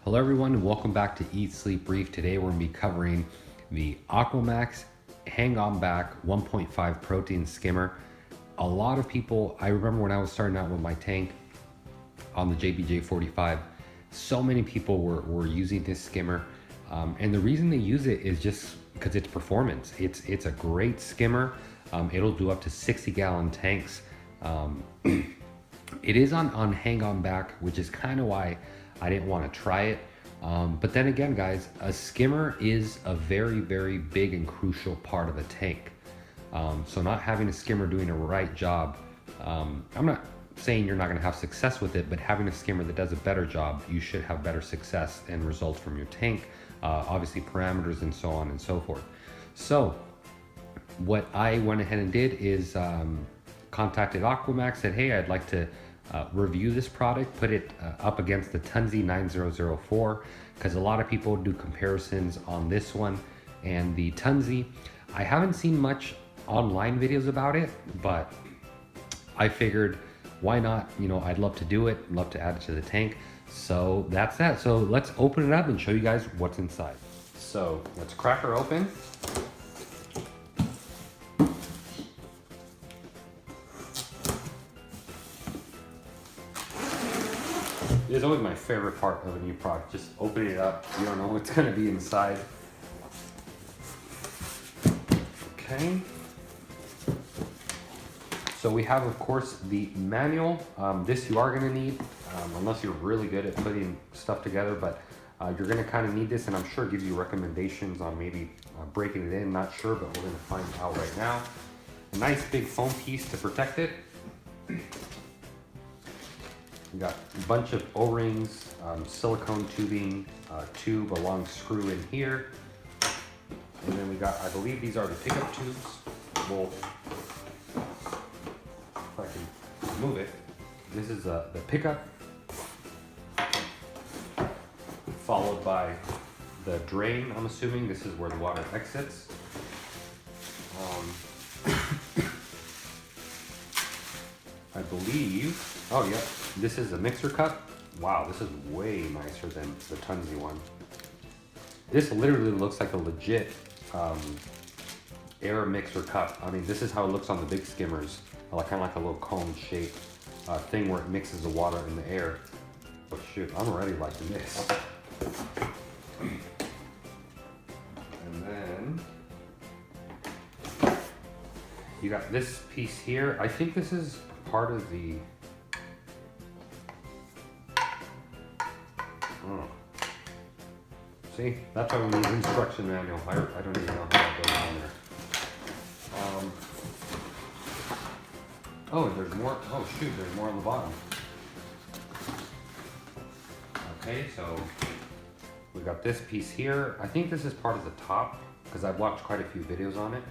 Hello everyone and welcome back to Eat Sleep Brief. Today we're going to be covering the Aquamaxx Hang On Back 1.5 protein skimmer. A lot of people, I remember when I was starting out with my tank on the J45, so many people were using this skimmer. And the reason they use it is just because it's performance. It's a great skimmer. It'll do up to 60-gallon tanks. It is on Hang On Back, which is kind of why I didn't want to try it. But then again, guys, a skimmer is a very, very big and crucial part of a tank. So not having a skimmer doing a right job, I'm not saying you're not going to have success with it, but having a skimmer that does a better job, you should have better success and results from your tank, obviously parameters and so on and so forth. So what I went ahead and did is contacted Aquamaxx, said, hey, I'd like to review this product, put it up against the Tunze 9004, because a lot of people do comparisons on this one and the Tunze. I haven't seen much online videos about it, but I figured why not, I'd love to do it, love to add it to the tank. So that's that. So let's open it up and show you guys what's inside. So let's crack her open. It's always my favorite part of a new product, just opening it up. You don't know what's going to be inside. Okay. So we have, of course, the manual. This you are going to need, unless you're really good at putting stuff together, but you're going to kind of need this, and I'm sure it gives you recommendations on maybe breaking it in, not sure, but we're going to find out right now. A nice big foam piece to protect it. We got a bunch of O-rings, silicone tubing, tube, a long screw in here. And then we got, I believe these are the pickup tubes. Well, if I can move it. This is the pickup, followed by the drain, I'm assuming. This is where the water exits. I believe, oh yeah, this is a mixer cup. Wow, this is way nicer than the Tunze one. This literally looks like a legit air mixer cup. I mean, this is how it looks on the big skimmers, kind of like a little cone shaped thing where it mixes the water in the air. Oh shoot, I'm already liking this. And then you got this piece here. I think this is part of the see, that's why we need an instruction manual. I don't even know how that goes on there. Oh, there's more. Oh shoot, there's more on the bottom. Okay, so we got this piece here. I think this is part of the top because I've watched quite a few videos on it.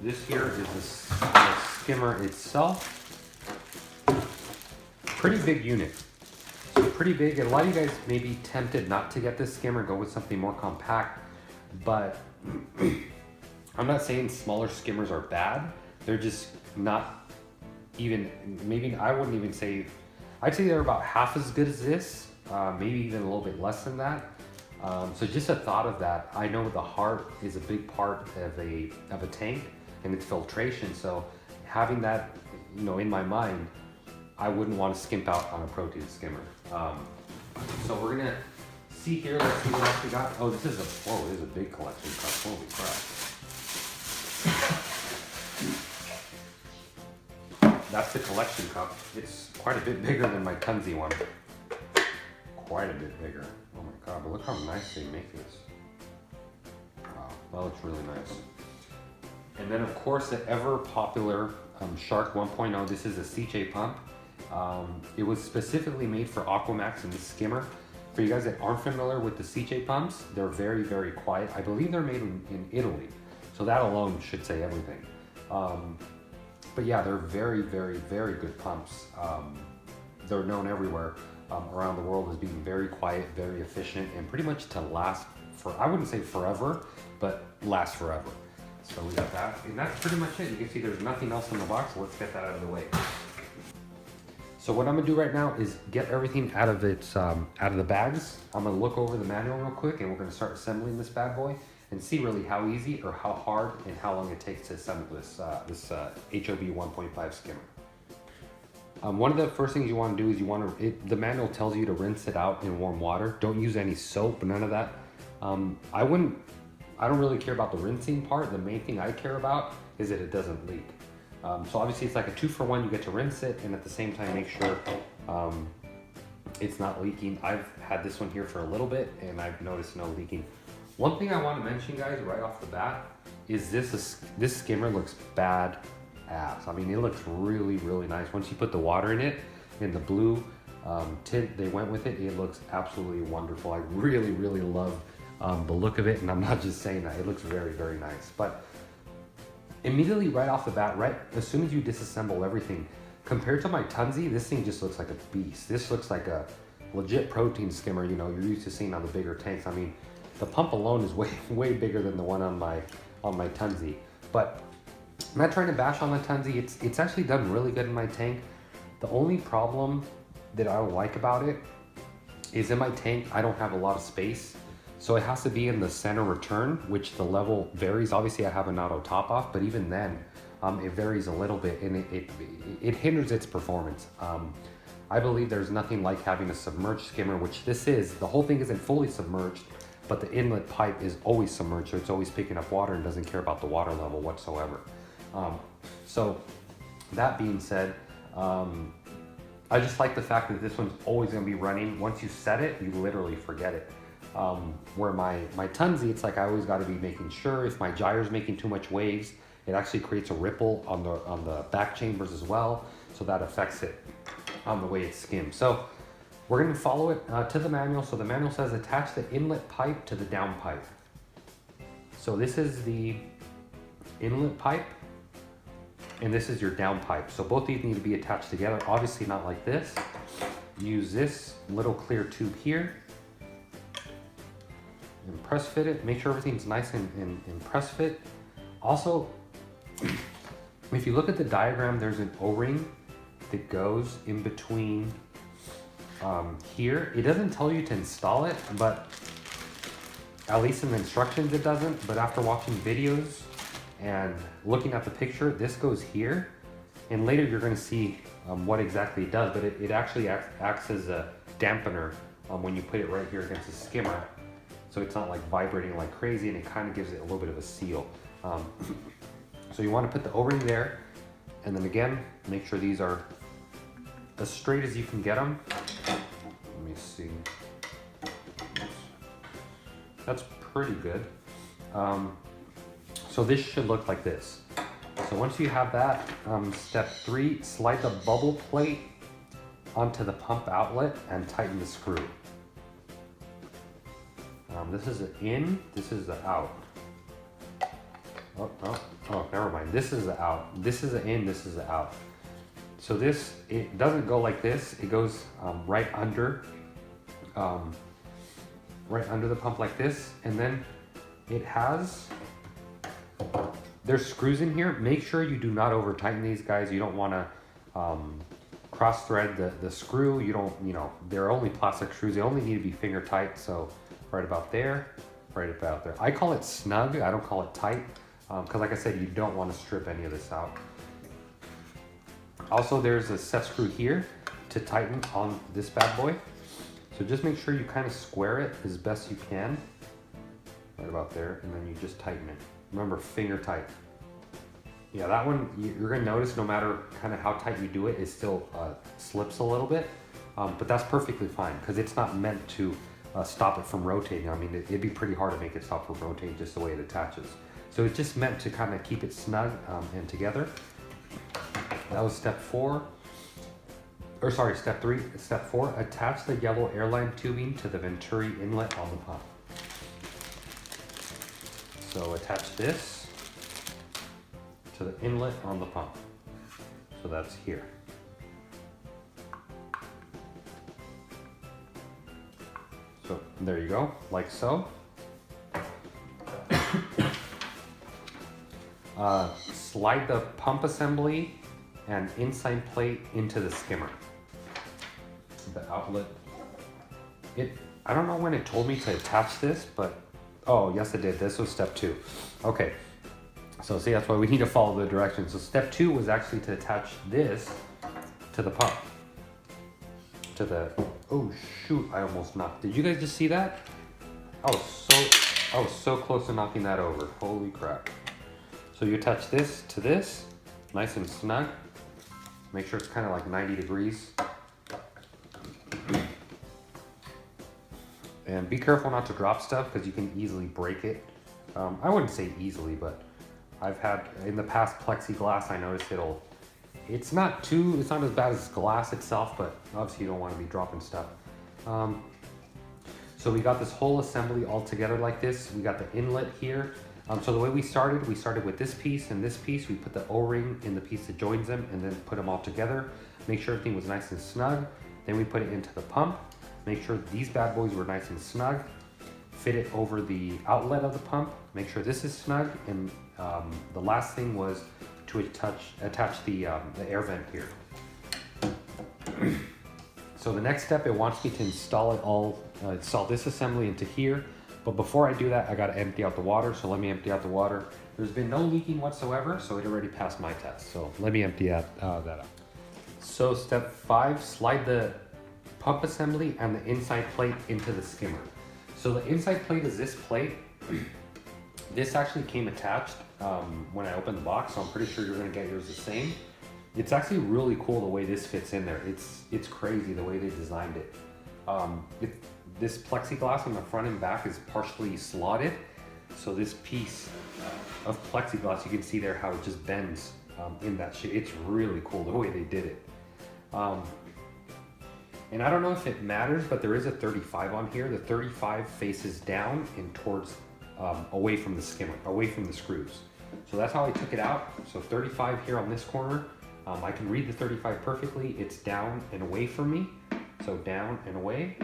This here is the skimmer itself. Pretty big unit. So pretty big. A lot of you guys may be tempted not to get this skimmer, go with something more compact. But I'm not saying smaller skimmers are bad. They're just not even, maybe I wouldn't even say, I'd say they're about half as good as this, maybe even a little bit less than that. So just a thought of that. I know the heart is a big part of a tank and its filtration. So having that, in my mind, I wouldn't want to skimp out on a protein skimmer. So we're gonna see here. Let's see what else we got. Oh, this is a big collection cup. Holy crap! That's the collection cup. It's quite a bit bigger than my Tunze one. Quite a bit bigger. Oh my god! But look how nice they make this. Wow, that looks really nice. And then of course the ever popular Shark 1.0, this is a CJ pump. It was specifically made for Aquamaxx and the skimmer. For you guys that aren't familiar with the CJ pumps, they're very, very quiet. I believe they're made in Italy. So that alone should say everything. But yeah, they're very, very, very good pumps. They're known everywhere around the world as being very quiet, very efficient, and pretty much to last for, I wouldn't say forever, but last forever. So we got that, and that's pretty much it. You can see there's nothing else in the box, so let's get that out of the way. So what I'm gonna do right now is get everything out of its out of the bags. I'm gonna look over the manual real quick, and we're gonna start assembling this bad boy and see really how easy or how hard and how long it takes to assemble this HOB 1.5 skimmer. One of the first things you want to do is the manual tells you to rinse it out in warm water. Don't use any soap, none of that. I don't really care about the rinsing part. The main thing I care about is that it doesn't leak. So obviously it's like a 2-for-1. You get to rinse it and at the same time make sure it's not leaking. I've had this one here for a little bit and I've noticed no leaking. One thing I want to mention, guys, right off the bat is this skimmer looks bad ass. I mean, it looks really, really nice. Once you put the water in it, in the blue tint they went with it, it looks absolutely wonderful. I really, really love the look of it, and I'm not just saying that. It looks very, very nice. But immediately right off the bat, right as soon as you disassemble everything, compared to my Tunze, this thing just looks like a beast. This looks like a legit protein skimmer, you know, you're used to seeing on the bigger tanks. I mean, the pump alone is way bigger than the one on my Tunze. But I'm not trying to bash on the Tunze. It's actually done really good in my tank. The only problem that I don't like about it is in my tank, I don't have a lot of space. So it has to be in the center return, which the level varies. Obviously I have an auto top off, but even then it varies a little bit and it hinders its performance. I believe there's nothing like having a submerged skimmer, which this is. The whole thing isn't fully submerged, but the inlet pipe is always submerged, so it's always picking up water and doesn't care about the water level whatsoever. So that being said, I just like the fact that this one's always gonna be running. Once you set it, you literally forget it. Where my Tunze, it's like I always gotta be making sure if my Jager's making too much waves, it actually creates a ripple on the back chambers as well, so that affects it on the way it skims. So we're gonna follow it to the manual. So the manual says attach the inlet pipe to the down pipe. So this is the inlet pipe and this is your down pipe. So both these need to be attached together, obviously not like this. Use this little clear tube here and press fit it. Make sure everything's nice and press fit. Also, if you look at the diagram, there's an O-ring that goes in between here. It doesn't tell you to install it, but at least in the instructions it doesn't. But after watching videos and looking at the picture, this goes here. And later you're going to see what exactly it does, but it actually acts as a dampener when you put it right here against the skimmer. So it's not like vibrating like crazy, and it kind of gives it a little bit of a seal. So you want to put the O-ring there, and then again, make sure these are as straight as you can get them. Let me see. That's pretty good. So this should look like this. So once you have that, step 3, slide the bubble plate onto the pump outlet and tighten the screw. This is the in, this is the out. Oh, never mind. This is the out. This is the in, this is the out. So this, it doesn't go like this. It goes right under the pump like this. And then it has, there's screws in here. Make sure you do not over tighten these, guys. You don't want to cross thread the screw. You don't, you know, they're only plastic screws. They only need to be finger tight. So right about there, right about there. I call it snug. I don't call it tight. Because like I said, you don't want to strip any of this out. Also, there's a set screw here to tighten on this bad boy. So just make sure you kind of square it as best you can. Right about there, and then you just tighten it. Remember, finger tight. Yeah, that one, you're gonna notice no matter kind of how tight you do it, it still slips a little bit. But that's perfectly fine, because it's not meant to stop it from rotating. I mean, it'd be pretty hard to make it stop from rotating just the way it attaches. So it's just meant to kind of keep it snug and together. That was step 4. Or sorry, step 3. Step 4, attach the yellow airline tubing to the Venturi inlet on the pump. So attach this to the inlet on the pump. So that's here. So there you go, like so. slide the pump assembly and inside plate into the skimmer. The outlet. I don't know when it told me to attach this, but oh yes it did. This was step 2. Okay, so see, that's why we need to follow the directions. So step 2 was actually to attach this to the pump. To the, oh shoot, I almost knocked. Did you guys just see that? I was so close to knocking that over. Holy crap. So you attach this to this, nice and snug. Make sure it's kind of like 90 degrees. And be careful not to drop stuff because you can easily break it. I wouldn't say easily, but I've had, in the past, plexiglass, I noticed it's not as bad as glass itself, but obviously you don't want to be dropping stuff. So we got this whole assembly all together like this. We got the inlet here. So the way we started with this piece and this piece. We put the O-ring in the piece that joins them and then put them all together. Make sure everything was nice and snug. Then we put it into the pump. Make sure these bad boys were nice and snug. Fit it over the outlet of the pump. Make sure this is snug. And the last thing was to attach the air vent here. So the next step, it wants me to install this assembly into here. But before I do that, I gotta empty out the water. So let me empty out the water. There's been no leaking whatsoever, so it already passed my test. So let me empty that out. So step 5, slide the pump assembly and the inside plate into the skimmer. So the inside plate is this plate. This actually came attached when I opened the box, so I'm pretty sure you're gonna get yours the same. It's actually really cool the way this fits in there. It's crazy the way they designed it. This plexiglass on the front and back is partially slotted. So this piece of plexiglass, you can see there how it just bends in that shape. It's really cool the way they did it. And I don't know if it matters, but there is a 35 on here. The 35 faces down and towards, away from the skimmer, away from the screws. So that's how I took it out. So 35 here on this corner. I can read the 35 perfectly. It's down and away from me. So down and away,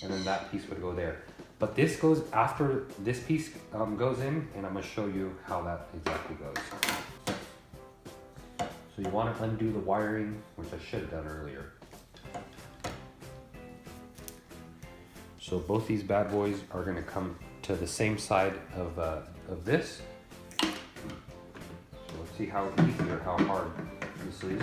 and then that piece would go there. But this goes after this piece goes in, and I'm gonna show you how that exactly goes. So you wanna undo the wiring, which I should have done earlier. So both these bad boys are gonna come to the same side of this. So let's see how easy or how hard this is.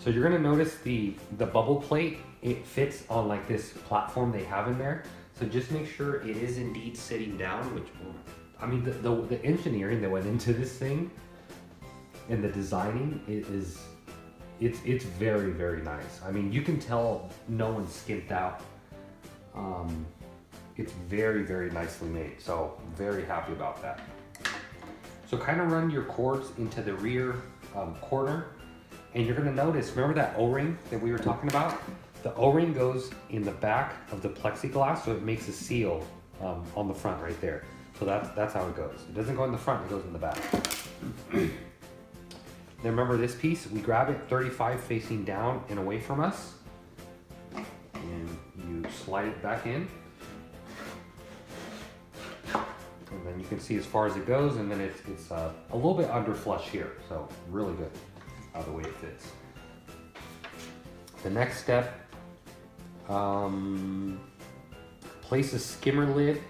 So you're gonna notice the bubble plate, it fits on like this platform they have in there. So just make sure it is indeed sitting down, which, I mean, the engineering that went into this thing and the designing it's very, very nice. I mean, you can tell no one skimped out. It's very, very nicely made. So very happy about that. So kind of run your cords into the rear corner. And you're gonna notice, remember that O-ring that we were talking about? The O-ring goes in the back of the plexiglass, so it makes a seal on the front right there. So that's how it goes. It doesn't go in the front, it goes in the back. Then remember this piece, we grab it 35 facing down and away from us. And you slide it back in. And then you can see as far as it goes, and then it's a little bit under flush here, so really good. The way it fits. The next step, place a skimmer lid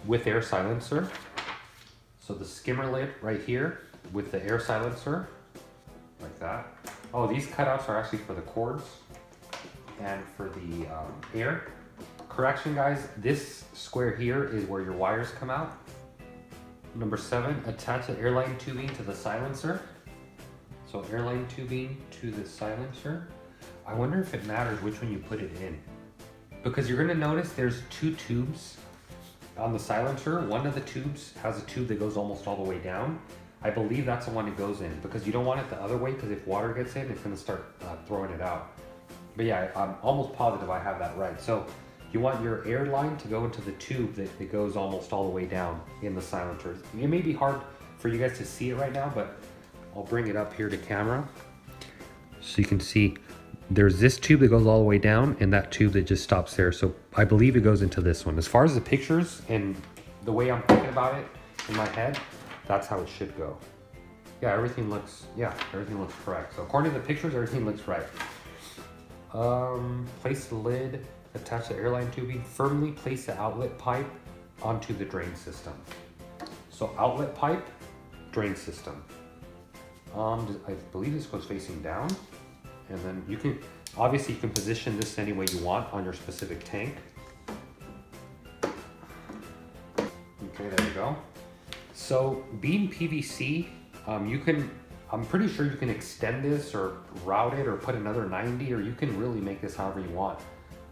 with air silencer. So the skimmer lid right here with the air silencer, like that. Oh, these cutouts are actually for the cords and for the air. Correction guys, this square here is where your wires come out. Number 7, attach the airline tubing to the silencer. So airline tubing to the silencer. I wonder if it matters which one you put it in. Because you're gonna notice there's 2 tubes on the silencer. One of the tubes has a tube that goes almost all the way down. I believe that's the one it goes in because you don't want it the other way because if water gets in, it's gonna start throwing it out. But yeah, I'm almost positive I have that right. So you want your air line to go into the tube that goes almost all the way down in the silencer. It may be hard for you guys to see it right now, but I'll bring it up here to camera. So you can see there's this tube that goes all the way down and that tube that just stops there. So I believe it goes into this one. As far as the pictures and the way I'm thinking about it in my head, that's how it should go. Yeah, everything looks correct. So according to the pictures, everything looks right. Place the lid, attach the airline tubing, firmly place the outlet pipe onto the drain system. So outlet pipe, drain system. I believe this goes facing down, and then you can, obviously you can position this any way you want on your specific tank. Okay, there you go. So being PVC, I'm pretty sure you can extend this or route it or put another 90, or you can really make this however you want.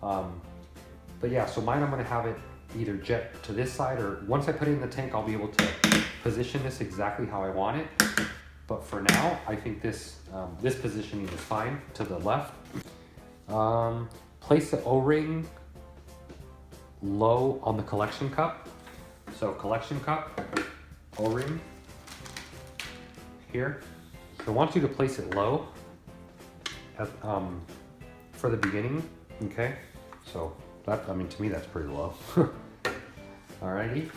But yeah, so mine, I'm gonna have it either jet to this side, or once I put it in the tank, I'll be able to position this exactly how I want it. But for now, I think this positioning is fine to the left. Place the O-ring low on the collection cup. So collection cup, O-ring here. So I want you to place it low at, for the beginning, okay? So that, I mean, to me, that's pretty low. Alrighty.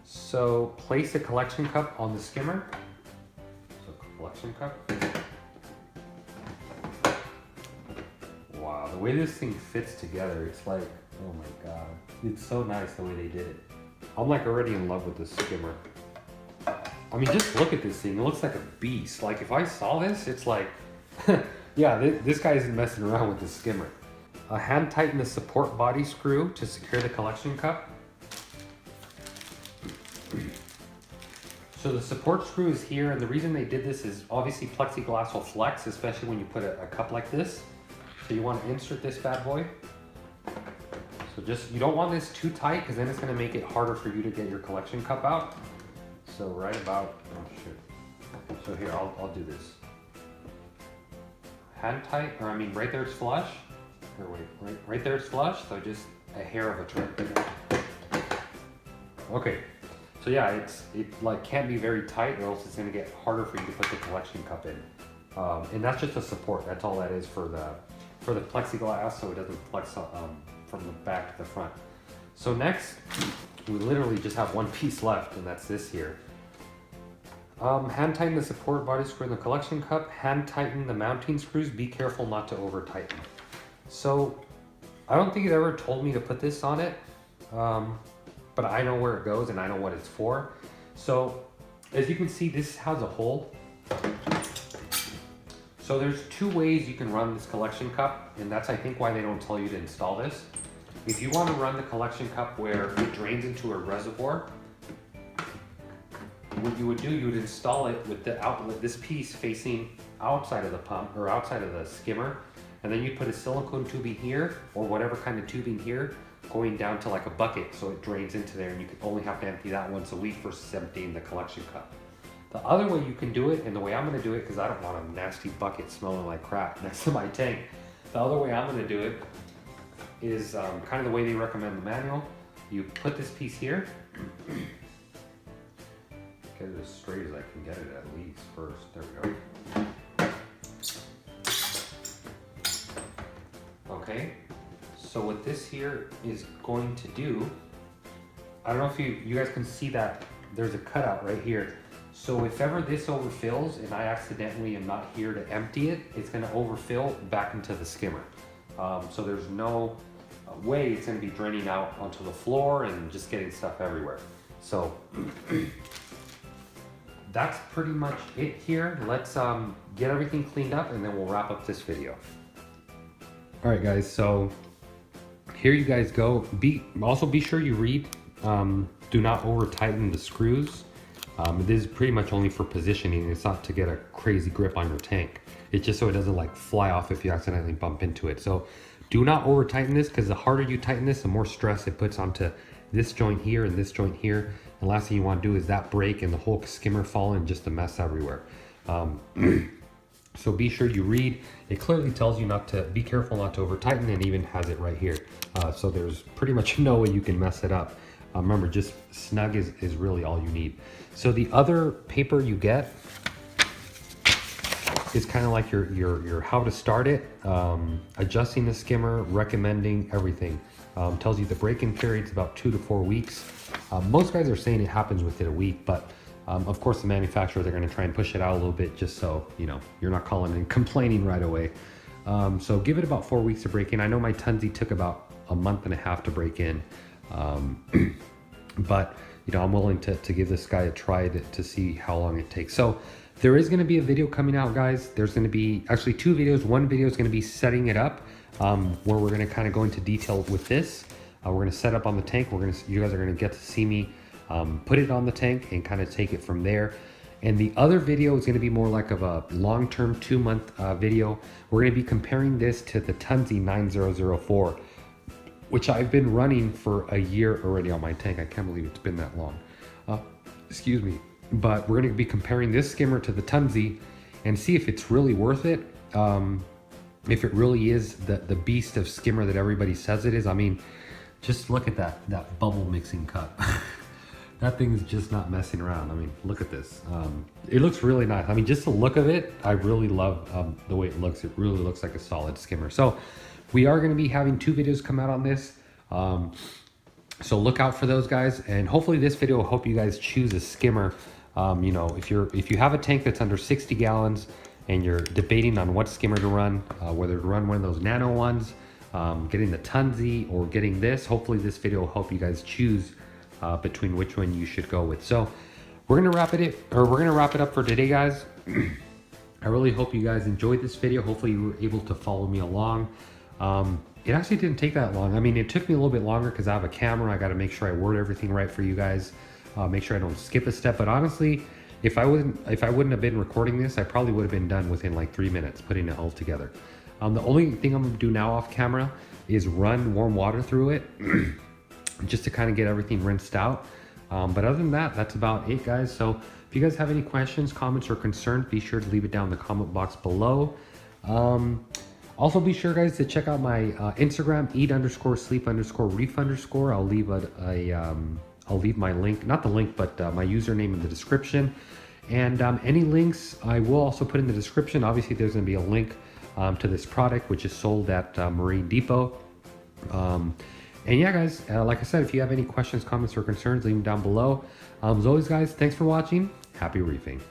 So place the collection cup on the skimmer. So collection cup. Wow, the way this thing fits together, it's like, oh my God. It's so nice the way they did it. I'm like already in love with this skimmer. I mean, just look at this thing. It looks like a beast. Like if I saw this, it's like, yeah, this guy isn't messing around with the skimmer. Hand tighten the support body screw to secure the collection cup. So the support screw is here, and the reason they did this is obviously plexiglass will flex, especially when you put a cup like this. So you want to insert this bad boy. So just, you don't want this too tight because then it's going to make it harder for you to get your collection cup out. So right about, oh shit. So here, I'll do this. Hand tight, or I mean right there it's flush. Or wait, right there it's flush, so just a hair of a turn. Okay, so yeah, it like can't be very tight or else it's gonna get harder for you to put the collection cup in. And that's just a support, that's all that is for the plexiglass, so it doesn't flex from the back to the front. So next, we literally just have one piece left, and that's this here. Hand tighten the support body screw in the collection cup. Hand tighten the mounting screws. Be careful not to over tighten. So I don't think it ever told me to put this on it, but I know where it goes and I know what it's for. So as you can see, this has a hole. So there's two ways you can run this collection cup, and that's I think why they don't tell you to install this. If you want to run the collection cup where it drains into a reservoir, what you would do, you would install it with the outlet, this piece facing outside of the pump or outside of the skimmer, and then you put a silicone tubing here or whatever kind of tubing here going down to like a bucket so it drains into there, and you can only have to empty that once a week versus emptying the collection cup. The other way you can do it, and the way I'm going to do it, because I don't want a nasty bucket smelling like crap next to my tank, the other way I'm going to do it is kind of the way they recommend the manual. You put this piece here, get it as straight as I can get it at least first. There we go. Okay, so what this here is going to do, I don't know if you guys can see that there's a cutout right here. So if ever this overfills and I accidentally am not here to empty it, it's going to overfill back into the skimmer. So there's no way it's going to be draining out onto the floor and just getting stuff everywhere. So that's pretty much it here. Let's get everything cleaned up and then we'll wrap up this video. All right guys, so here you guys go. Also be sure you read, do not over tighten the screws. This is pretty much only for positioning. It's not to get a crazy grip on your tank. It's just so it doesn't like fly off if you accidentally bump into it. So do not over tighten this, because the harder you tighten this, the more stress it puts onto this joint here and this joint here. And last thing you want to do is that break and the whole skimmer fall and just a mess everywhere. So be sure you read. It clearly tells you not to, be careful not to over tighten, and even has it right here. So there's pretty much no way you can mess it up. Remember, just snug is really all you need. So the other paper you get is kind of like your how to start it, adjusting the skimmer, recommending everything. Tells you the break-in period's about 2 to 4 weeks. Most guys are saying it happens within a week, but of course the manufacturer, they're going to try and push it out a little bit just so you know you're not calling and complaining right away. So give it about 4 weeks to break in. I know my Tunze took about a month and a half to break in, but you know, I'm willing to give this guy a try to see how long it takes. So there is going to be a video coming out, guys. There's going to be actually 2 videos. One video is going to be setting it up, where we're going to kind of go into detail with this. We're going to set up on the tank. You guys are going to get to see me put it on the tank and kind of take it from there. And the other video is going to be more like of a long-term 2-month video. We're going to be comparing this to the Tunze 9004, which I've been running for a year already on my tank. I can't believe it's been that long. Excuse me. But we're going to be comparing this skimmer to the Tunze and see if it's really worth it. If it really is the beast of skimmer that everybody says it is. I mean, just look at that bubble mixing cup. That thing's just not messing around. I mean, look at this. It looks really nice. I mean, just the look of it, I really love the way it looks. It really looks like a solid skimmer. So we are going to be having 2 videos come out on this. So look out for those, guys. And hopefully this video will help you guys choose a skimmer. You know, if you have a tank that's under 60 gallons and you're debating on what skimmer to run, whether to run one of those nano ones, getting the Tunze or getting this, hopefully this video will help you guys choose between which one you should go with. So we're gonna wrap it up for today, guys. I really hope you guys enjoyed this video. Hopefully you were able to follow me along. It actually didn't take that long. I mean, it took me a little bit longer because I have a camera. I got to make sure I word everything right for you guys. Make sure I don't skip a step. But honestly, if I wouldn't have been recording this, I probably would have been done within like 3 minutes putting it all together. The only thing I'm gonna do now off camera is run warm water through it just to kind of get everything rinsed out. But other than that, that's about it, guys. So if you guys have any questions, comments, or concerns, be sure to leave it down in the comment box below. Also be sure, guys, to check out my Instagram, eat_sleep_reef_. I'll leave my link, not the link, but my username in the description. And any links I will also put in the description. Obviously, there's going to be a link to this product, which is sold at Marine Depot. And yeah, guys, like I said, if you have any questions, comments, or concerns, leave them down below. As always, guys, thanks for watching. Happy reefing.